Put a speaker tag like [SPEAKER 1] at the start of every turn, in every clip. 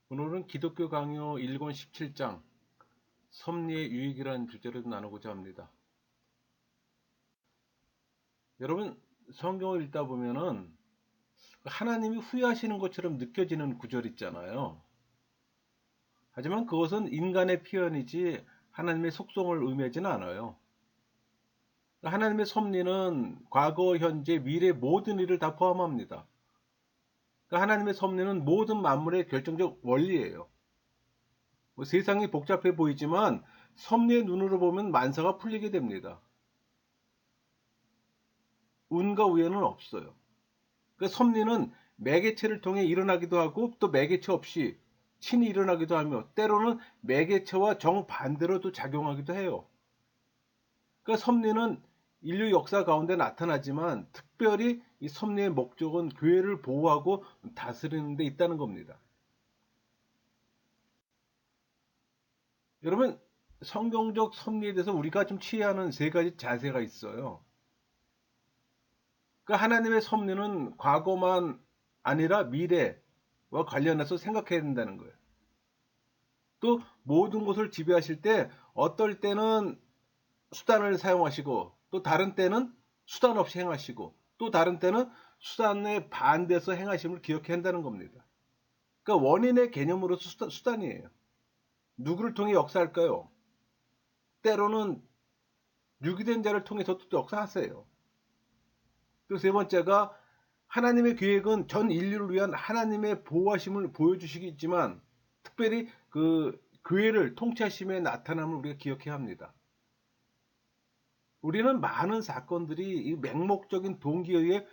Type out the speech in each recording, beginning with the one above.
[SPEAKER 1] 오늘은 기독교 강요 1권 17장 섭리의 유익이라는 주제로 나누고자 합니다. 여러분, 성경을 읽다 보면은 하나님이 후회하시는 것처럼 느껴지는 구절 있잖아요. 하지만 그것은 인간의 표현이지 하나님의 속성을 의미하지는 않아요. 하나님의 섭리는 과거, 현재, 미래 모든 일을 다 포함합니다. 하나님의 섭리는 모든 만물의 결정적 원리예요. 세상이 복잡해 보이지만 섭리의 눈으로 보면 만사가 풀리게 됩니다. 운과 우연은 없어요. 그 섭리는 매개체를 통해 일어나기도 하고 또 매개체 없이 친히 일어나기도 하며 때로는 매개체와 정반대로도 작용하기도 해요. 그 섭리는 인류 역사 가운데 나타나지만 특별히 이 섭리의 목적은 교회를 보호하고 다스리는 데 있다는 겁니다. 여러분, 성경적 섭리에 대해서 우리가 좀 취하는 세 가지 자세가 있어요. 그 하나님의 섭리는 과거만 아니라 미래와 관련해서 생각해야 된다는 거예요. 또 모든 것을 지배하실 때 어떨 때는 수단을 사용하시고 또 다른 때는 수단 없이 행하시고 또 다른 때는 수단에 반대해서 행하심을 기억해야 한다는 겁니다. 그러니까 원인의 개념으로서 수단이에요. 누구를 통해 역사할까요? 때로는 유기된 자를 통해서도 역사하세요. 또 세 번째가 하나님의 계획은 전 인류를 위한 하나님의 보호하심을 보여주시겠지만 특별히 그 교회를 통치하심의 나타남을 우리가 기억해야 합니다. 우리는 많은 사건들이 이 맹목적인 동기에 의해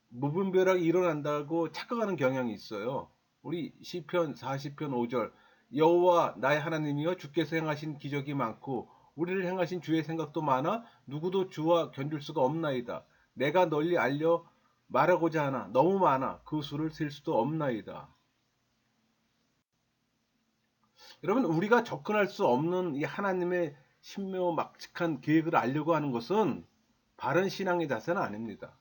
[SPEAKER 1] 무분별하게 일어난다고 착각하는 경향이 있어요. 우리 시편 40편 5절 여호와 나의 하나님이여 주께서 행하신 기적이 많고 우리를 행하신 주의 생각도 많아 누구도 주와 견줄 수가 없나이다. 내가 널리 알려 말하고자 하나 너무 많아 그 수를 셀 수도 없나이다. 여러분, 우리가 접근할 수 없는 이 하나님의 신묘막측한 계획을 알려고 하는 것은 바른 신앙의 자세는 아닙니다.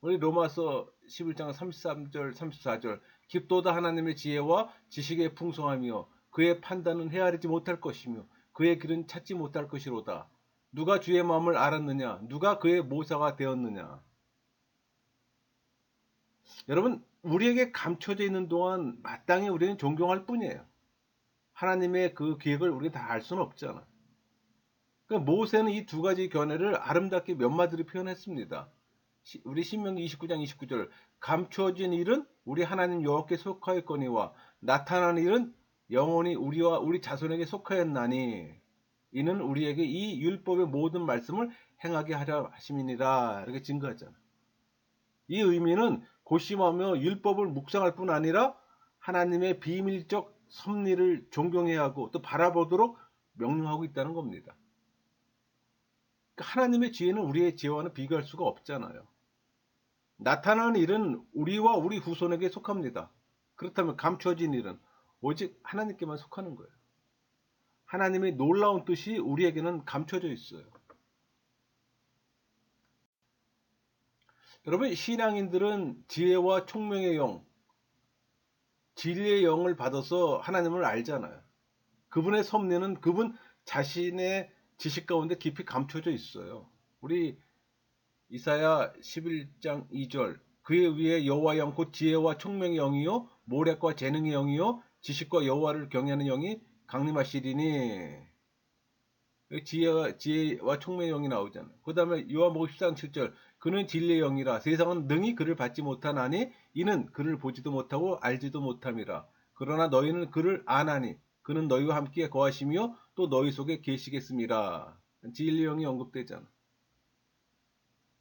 [SPEAKER 1] 우리 로마서 11장 33절 34절 깊도다 하나님의 지혜와 지식의 풍성함이요 그의 판단은 헤아리지 못할 것이며 그의 길은 찾지 못할 것이로다. 누가 주의 마음을 알았느냐? 누가 그의 모사가 되었느냐? 여러분, 우리에게 감춰져 있는 동안 마땅히 우리는 존경할 뿐이에요. 하나님의 그 계획을 우리가 다 알 수는 없잖아. 그러니까 모세는 이 두 가지 견해를 아름답게 몇 마디로 표현했습니다. 우리 신명기 29장 29절 감추어진 일은 우리 하나님 여호와께 속하였거니와 나타난 일은 영원히 우리와 우리 자손에게 속하였나니 이는 우리에게 이 율법의 모든 말씀을 행하게 하려 하심이니라 이렇게 증거하잖아. 이 의미는 고심하며 율법을 묵상할 뿐 아니라 하나님의 비밀적 섭리를 존경해야 하고 또 바라보도록 명령하고 있다는 겁니다. 하나님의 지혜는 우리의 지혜와는 비교할 수가 없잖아요. 나타나는 일은 우리와 우리 후손에게 속합니다. 그렇다면 감춰진 일은 오직 하나님께만 속하는 거예요. 하나님의 놀라운 뜻이 우리에게는 감춰져 있어요. 여러분, 신앙인들은 지혜와 총명의 영, 진리의 영을 받아서 하나님을 알잖아요. 그분의 섭리는 그분 자신의 지식 가운데 깊이 감춰져 있어요. 우리 이사야 11장 2절 그의 위에 여호와의 영 곧 지혜와 총명의 영이요 모략과 재능의 영이요 지식과 여호와를 경외하는 영이 강림하시리니 지혜와 총명의 영이 나오잖아요. 그 다음에 요한복음 14장 7절 그는 진리의 영이라 세상은 능히 그를 받지 못하나니 이는 그를 보지도 못하고 알지도 못함이라. 그러나 너희는 그를 아나니 그는 너희와 함께 거하시며 또 너희 속에 계시겠습니다. 진리의 영이 언급되잖아.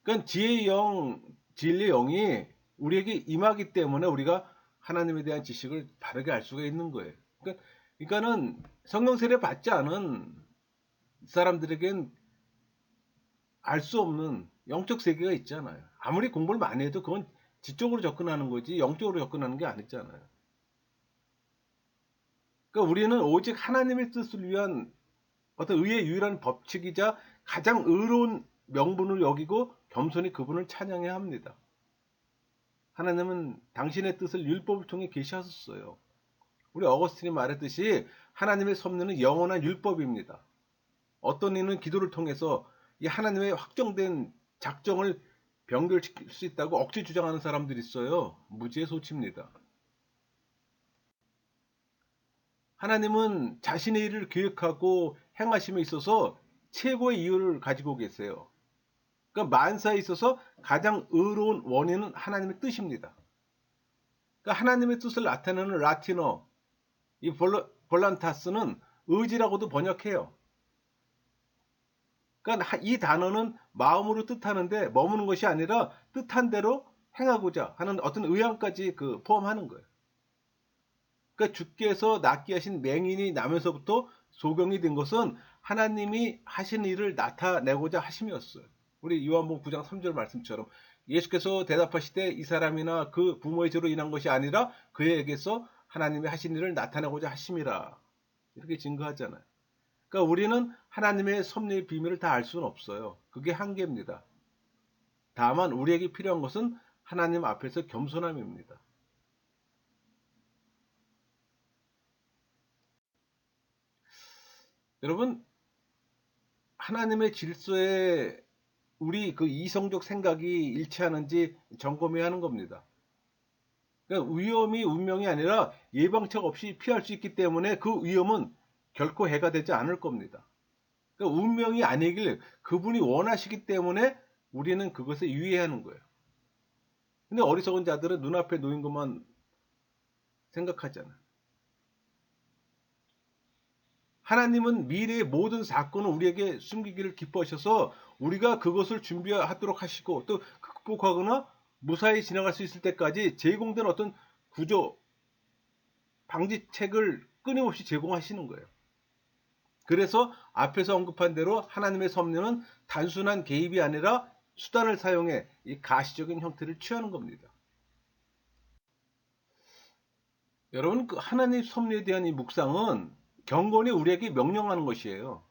[SPEAKER 1] 그러니까 지혜의 영, 진리의 영이 우리에게 임하기 때문에 우리가 하나님에 대한 지식을 바르게 알 수가 있는 거예요. 그러니까는 성령 세례 받지 않은 사람들에겐 알 수 없는 영적 세계가 있잖아요. 아무리 공부를 많이 해도 그건 지적으로 접근하는 거지 영적으로 접근하는 게 아니잖아요. 그러니까 우리는 오직 하나님의 뜻을 위한 어떤 의의 유일한 법칙이자 가장 의로운 명분을 여기고 겸손히 그분을 찬양해야 합니다. 하나님은 당신의 뜻을 율법을 통해 계시하셨어요. 우리 어거스틴이 말했듯이 하나님의 섭리는 영원한 율법입니다. 어떤 이는 기도를 통해서 이 하나님의 확정된 작정을 변결시킬 수 있다고 억지 주장하는 사람들이 있어요. 무지의 소치입니다. 하나님은 자신의 일을 계획하고 행하심에 있어서 최고의 이유를 가지고 계세요. 그러니까 만사에 있어서 가장 의로운 원인은 하나님의 뜻입니다. 그러니까 하나님의 뜻을 나타내는 라틴어 이 볼란타스는 의지라고도 번역해요. 그러니까 이 단어는 마음으로 뜻하는데 머무는 것이 아니라 뜻한 대로 행하고자 하는 어떤 의향까지 포함하는 거예요. 그러니까 주께서 낫게 하신 맹인이 나면서부터 소경이 된 것은 하나님이 하신 일을 나타내고자 하심이었어요. 우리 요한복음 9장 3절 말씀처럼 예수께서 대답하시되 이 사람이나 그 부모의 죄로 인한 것이 아니라 그에게서 하나님이 하신 일을 나타내고자 하심이라. 이렇게 증거하잖아요. 그러니까 우리는 하나님의 섭리의 비밀을 다 알 수는 없어요. 그게 한계입니다. 다만 우리에게 필요한 것은 하나님 앞에서 겸손함입니다. 여러분, 하나님의 질서에 우리 이성적 생각이 일치하는지 점검해야 하는 겁니다. 그러니까 위험이 운명이 아니라 예방책 없이 피할 수 있기 때문에 그 위험은 결코 해가 되지 않을 겁니다. 그러니까 운명이 아니길 그분이 원하시기 때문에 우리는 그것에 유의해야 하는 거예요. 근데 어리석은 자들은 눈앞에 놓인 것만 생각하잖아요. 하나님은 미래의 모든 사건을 우리에게 숨기기를 기뻐하셔서 우리가 그것을 준비하도록 하시고 또 극복하거나 무사히 지나갈 수 있을 때까지 제공된 어떤 구조, 방지책을 끊임없이 제공하시는 거예요. 그래서 앞에서 언급한 대로 하나님의 섭리는 단순한 개입이 아니라 수단을 사용해 이 가시적인 형태를 취하는 겁니다. 여러분, 하나님 섭리에 대한 이 묵상은 경건이 우리에게 명령하는 것이에요.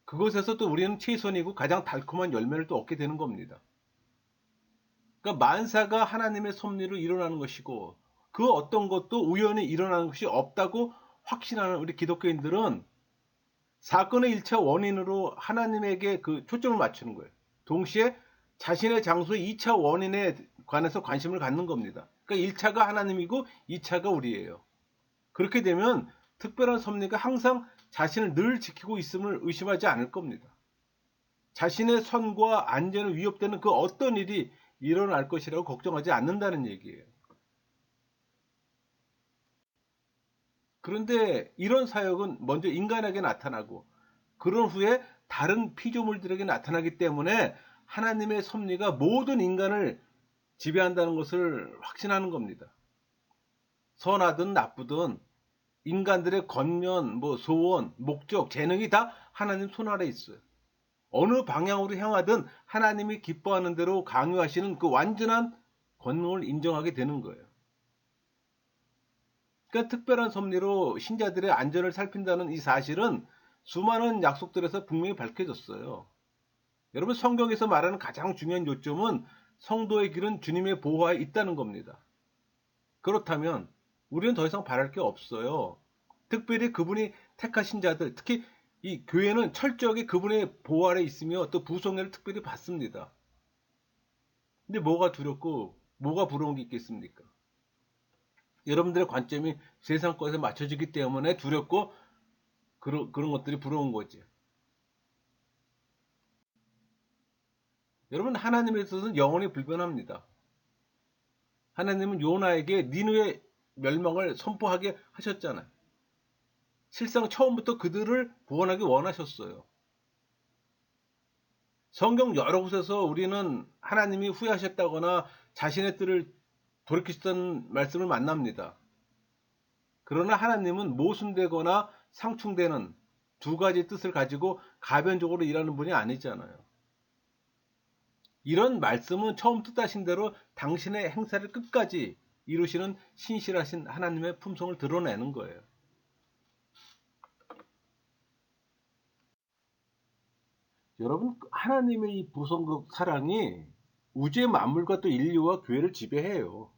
[SPEAKER 1] 그것에서 또 우리는 최선이고 가장 달콤한 열매를 또 얻게 되는 겁니다. 그러니까 만사가 하나님의 섭리로 일어나는 것이고 그 어떤 것도 우연히 일어나는 것이 없다고 확신하는 우리 기독교인들은 사건의 1차 원인으로 하나님에게 초점을 맞추는 거예요. 동시에 자신의 장소의 2차 원인에 관해서 관심을 갖는 겁니다. 그러니까 1차가 하나님이고 2차가 우리예요. 그렇게 되면 특별한 섭리가 항상 자신을 늘 지키고 있음을 의심하지 않을 겁니다. 자신의 선과 안전을 위협되는 그 어떤 일이 일어날 것이라고 걱정하지 않는다는 얘기예요. 그런데 이런 사역은 먼저 인간에게 나타나고 그런 후에 다른 피조물들에게 나타나기 때문에 하나님의 섭리가 모든 인간을 지배한다는 것을 확신하는 겁니다. 선하든 나쁘든 인간들의 권면, 소원, 목적, 재능이 다 하나님 손 아래 있어요. 어느 방향으로 향하든 하나님이 기뻐하는 대로 강요하시는 그 완전한 권능을 인정하게 되는 거예요. 그러니까 특별한 섭리로 신자들의 안전을 살핀다는 이 사실은 수많은 약속들에서 분명히 밝혀졌어요. 여러분, 성경에서 말하는 가장 중요한 요점은 성도의 길은 주님의 보호하에 있다는 겁니다. 그렇다면 우리는 더 이상 바랄 게 없어요. 특별히 그분이 택하신 자들, 특히 이 교회는 철저하게 그분의 보호 아래 있으며 또 부성회를 특별히 받습니다. 근데 뭐가 두렵고 뭐가 부러운 게 있겠습니까? 여러분들의 관점이 세상 것에 맞춰지기 때문에 두렵고 그런 것들이 부러운 거지. 여러분, 하나님에 있어서는 영원히 불변합니다. 하나님은 요나에게 니느웨 멸망을 선포하게 하셨잖아요. 실상 처음부터 그들을 구원하기 원하셨어요. 성경 여러 곳에서 우리는 하나님이 후회하셨다거나 자신의 뜻을 돌이키셨다는 말씀을 만납니다. 그러나 하나님은 모순되거나 상충되는 두 가지 뜻을 가지고 가변적으로 일하는 분이 아니잖아요. 이런 말씀은 처음 뜻하신 대로 당신의 행사를 끝까지 이루시는 신실하신 하나님의 품성을 드러내는 거예요. 여러분, 하나님의 이 보성국 사랑이 우주의 만물과 또 인류와 교회를 지배해요.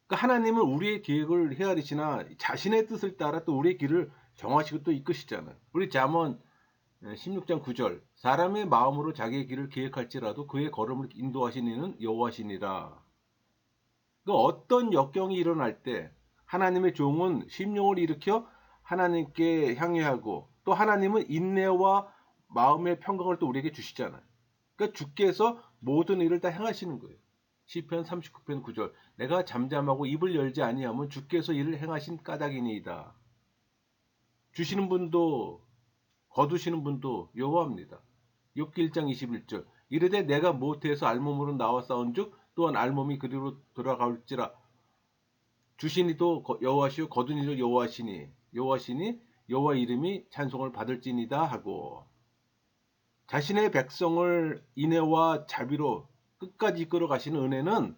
[SPEAKER 1] 그러니까 하나님은 우리의 계획을 헤아리시나 자신의 뜻을 따라 또 우리의 길을 정하시고 또 이끄시잖아요. 우리 잠언 16장 9절 사람의 마음으로 자기의 길을 계획할지라도 그의 걸음을 인도하시는 이는 여호와시니라. 그러니까 어떤 역경이 일어날 때 하나님의 종은 심령을 일으켜 하나님께 향해하고 또 하나님은 인내와 마음의 평강을 또 우리에게 주시잖아요. 그러니까 주께서 모든 일을 다 행하시는 거예요. 시편 39편 9절 내가 잠잠하고 입을 열지 아니하면 주께서 이를 행하신 까닭이니이다. 주시는 분도 거두시는 분도 여호와입니다. 욥기 1장 21절 이르되 내가 모태에서 알몸으로 나와 싸운즉 또한 알몸이 그리로 돌아갈지라 주신 이도 여호와시요 거둔 이도 여호와시니 여호와 이름이 찬송을 받을지니이다 하고 자신의 백성을 인애와 자비로 끝까지 이끌어 가시는 은혜는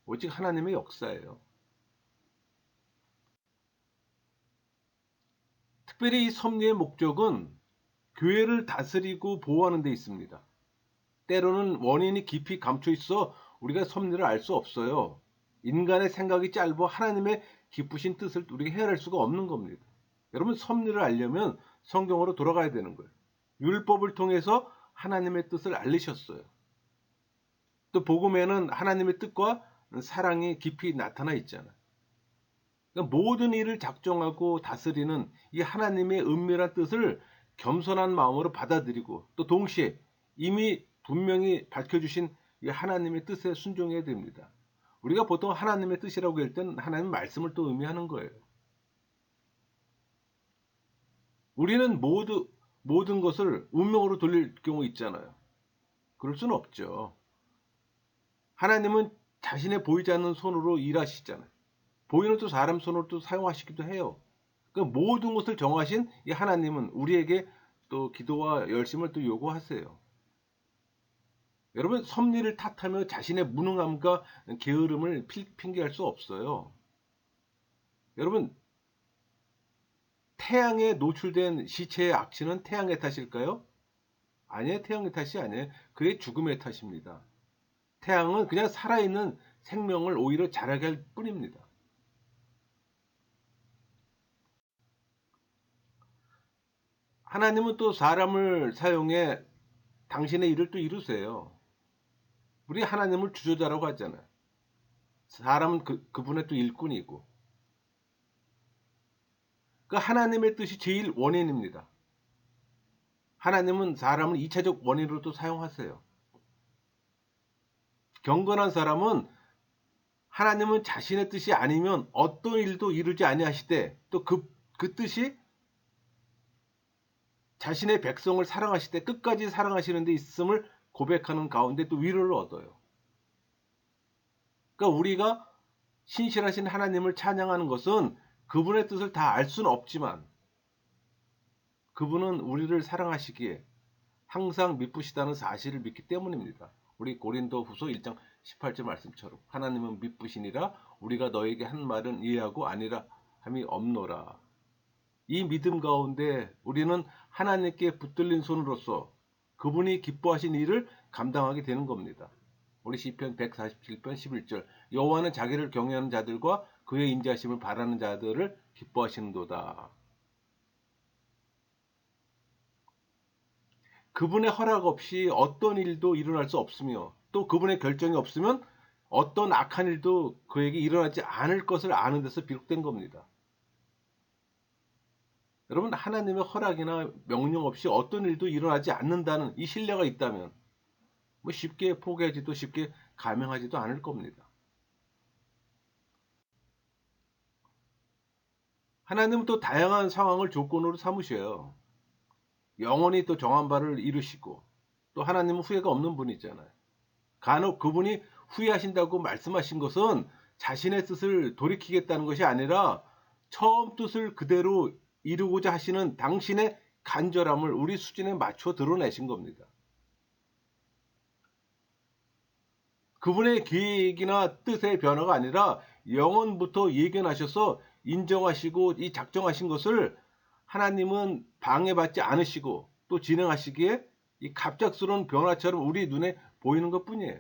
[SPEAKER 1] 오직 하나님의 역사예요. 특별히 이 섭리의 목적은 교회를 다스리고 보호하는 데 있습니다. 때로는 원인이 깊이 감춰 있어 우리가 섭리를 알 수 없어요. 인간의 생각이 짧아 하나님의 깊으신 뜻을 우리가 헤아릴 수가 없는 겁니다. 여러분 섭리를 알려면 성경으로 돌아가야 되는 거예요. 율법을 통해서 하나님의 뜻을 알리셨어요. 또 복음에는 하나님의 뜻과 사랑이 깊이 나타나 있잖아요. 그러니까 모든 일을 작정하고 다스리는 이 하나님의 은밀한 뜻을 겸손한 마음으로 받아들이고 또 동시에 이미 분명히 밝혀주신 이 하나님의 뜻에 순종해야 됩니다. 우리가 보통 하나님의 뜻이라고 할 때는 하나님의 말씀을 또 의미하는 거예요. 우리는 모든 것을 운명으로 돌릴 경우 있잖아요. 그럴 수는 없죠. 하나님은 자신의 보이지 않는 손으로 일하시잖아요. 보이는 또 사람 손으로 또 사용하시기도 해요. 그 모든 것을 정하신 이 하나님은 우리에게 또 기도와 열심을 또 요구하세요. 여러분 섭리를 탓하며 자신의 무능함과 게으름을 핑계할 수 없어요. 여러분 태양에 노출된 시체의 악취는 태양의 탓일까요? 아니에요. 태양의 탓이 아니에요. 그의 죽음의 탓입니다. 태양은 그냥 살아있는 생명을 오히려 자라게 할 뿐입니다. 하나님은 또 사람을 사용해 당신의 일을 또 이루세요. 우리 하나님을 주저자라고 하잖아요. 사람은 그분의 또 일꾼이고. 그 하나님의 뜻이 제일 원인입니다. 하나님은 사람을 2차적 원인으로 또 사용하세요. 경건한 사람은 하나님은 자신의 뜻이 아니면 어떤 일도 이루지 아니하시되 또 그 뜻이 자신의 백성을 사랑하실 때 끝까지 사랑하시는 데 있음을 고백하는 가운데 또 위로를 얻어요. 그러니까 우리가 신실하신 하나님을 찬양하는 것은 그분의 뜻을 다 알 수는 없지만 그분은 우리를 사랑하시기에 항상 미쁘시다는 사실을 믿기 때문입니다. 우리 고린도 후서 1장 18절 말씀처럼 하나님은 미쁘시니라 우리가 너에게 한 말은 이해하고 아니라 함이 없노라. 이 믿음 가운데 우리는 하나님께 붙들린 손으로서 그분이 기뻐하신 일을 감당하게 되는 겁니다. 우리 시편 147편 11절 여호와는 자기를 경외하는 자들과 그의 인자하심을 바라는 자들을 기뻐하시는도다. 그분의 허락 없이 어떤 일도 일어날 수 없으며 또 그분의 결정이 없으면 어떤 악한 일도 그에게 일어나지 않을 것을 아는 데서 비롯된 겁니다. 여러분 하나님의 허락이나 명령 없이 어떤 일도 일어나지 않는다는 이 신뢰가 있다면 뭐 쉽게 포기하지도 쉽게 감행하지도 않을 겁니다. 하나님은 또 다양한 상황을 조건으로 삼으셔요. 영원히 또 정한 바를 이루시고 또 하나님은 후회가 없는 분이잖아요. 간혹 그분이 후회하신다고 말씀하신 것은 자신의 뜻을 돌이키겠다는 것이 아니라 처음 뜻을 그대로 이루고자 하시는 당신의 간절함을 우리 수준에 맞춰 드러내신 겁니다. 그분의 계획이나 뜻의 변화가 아니라 영원부터 예견하셔서 인정하시고 이 작정하신 것을 하나님은 방해받지 않으시고 또 진행하시기에 이 갑작스러운 변화처럼 우리 눈에 보이는 것 뿐이에요.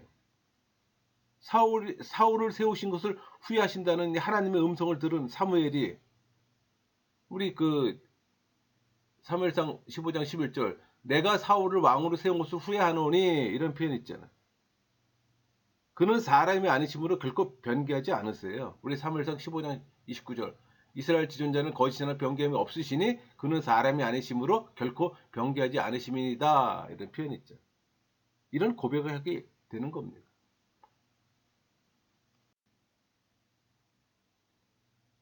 [SPEAKER 1] 사울을 세우신 것을 후회하신다는 하나님의 음성을 들은 사무엘이 우리 그 사무엘상 15장 11절 내가 사울을 왕으로 세운 것을 후회하노니 이런 표현이 있잖아. 그는 사람이 아니심으로 결코 변개하지 않으세요. 우리 사무엘상 15장 29절 이스라엘 지존자는 거짓이나 변개함이 없으시니 그는 사람이 아니심으로 결코 변개하지 않으심이다. 이런 표현이 있죠. 이런 고백을 하게 되는 겁니다.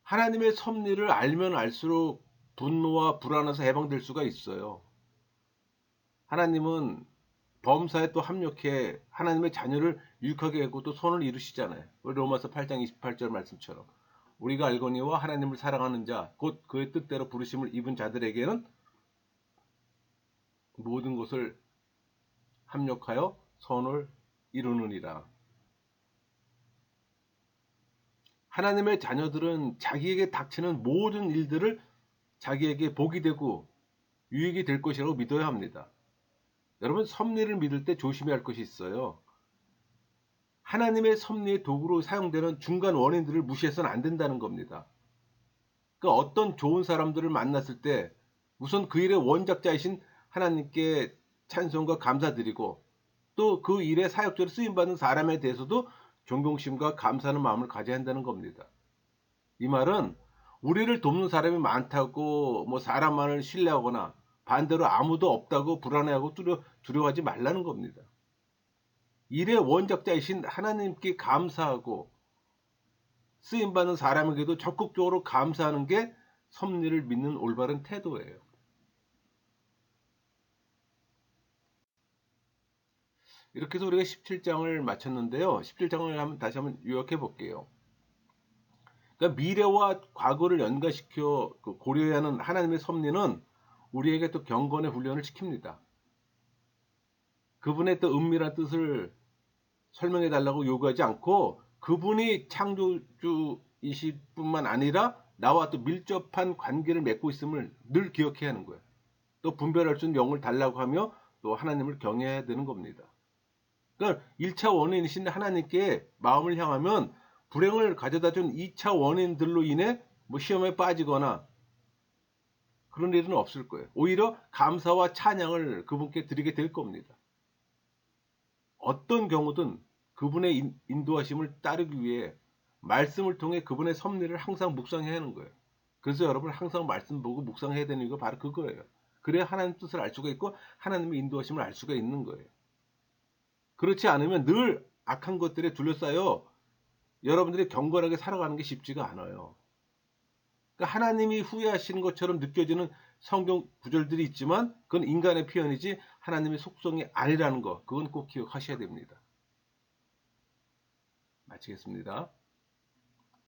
[SPEAKER 1] 하나님의 섭리를 알면 알수록 분노와 불안에서 해방될 수가 있어요. 하나님은 범사에 또 합력해 하나님의 자녀를 유익하게 하고 또 선을 이루시잖아요. 로마서 8장 28절 말씀처럼 우리가 알거니와 하나님을 사랑하는 자 곧 그의 뜻대로 부르심을 입은 자들에게는 모든 것을 합력하여 선을 이루느니라. 하나님의 자녀들은 자기에게 닥치는 모든 일들을 자기에게 복이 되고 유익이 될 것이라고 믿어야 합니다. 여러분 섭리를 믿을 때 조심해야 할 것이 있어요. 하나님의 섭리의 도구로 사용되는 중간 원인들을 무시해서는 안 된다는 겁니다. 그러니까 어떤 좋은 사람들을 만났을 때 우선 그 일의 원작자이신 하나님께 찬송과 감사드리고 또 그 일에 사역자로 쓰임받는 사람에 대해서도 존경심과 감사하는 마음을 가져야 한다는 겁니다. 이 말은 우리를 돕는 사람이 많다고 뭐 사람만을 신뢰하거나 반대로 아무도 없다고 불안해하고 두려워하지 말라는 겁니다. 일의 원작자이신 하나님께 감사하고 쓰임받는 사람에게도 적극적으로 감사하는 게 섭리를 믿는 올바른 태도예요. 이렇게 해서 우리가 17장을 마쳤는데요. 17장을 다시 한번 요약해 볼게요. 그러니까 미래와 과거를 연관시켜 고려해야 하는 하나님의 섭리는 우리에게 또 경건의 훈련을 시킵니다. 그분의 또 은밀한 뜻을 설명해 달라고 요구하지 않고 그분이 창조주이실 뿐만 아니라 나와 또 밀접한 관계를 맺고 있음을 늘 기억해야 하는 거예요. 또 분별할 수 있는 영을 달라고 하며 또 하나님을 경외해야 되는 겁니다. 그러니까 1차 원인이신 하나님께 마음을 향하면 불행을 가져다 준 2차 원인들로 인해 뭐 시험에 빠지거나 그런 일은 없을 거예요. 오히려 감사와 찬양을 그분께 드리게 될 겁니다. 어떤 경우든 그분의 인도하심을 따르기 위해 말씀을 통해 그분의 섭리를 항상 묵상해야 하는 거예요. 그래서 여러분 항상 말씀 보고 묵상해야 되는 이유가 바로 그거예요. 그래야 하나님 뜻을 알 수가 있고 하나님의 인도하심을 알 수가 있는 거예요. 그렇지 않으면 늘 악한 것들에 둘러싸여 여러분들이 경건하게 살아가는 게 쉽지가 않아요. 그러니까 하나님이 후회하시는 것처럼 느껴지는 성경 구절들이 있지만 그건 인간의 표현이지 하나님의 속성이 아니라는 거 그건 꼭 기억하셔야 됩니다. 마치겠습니다.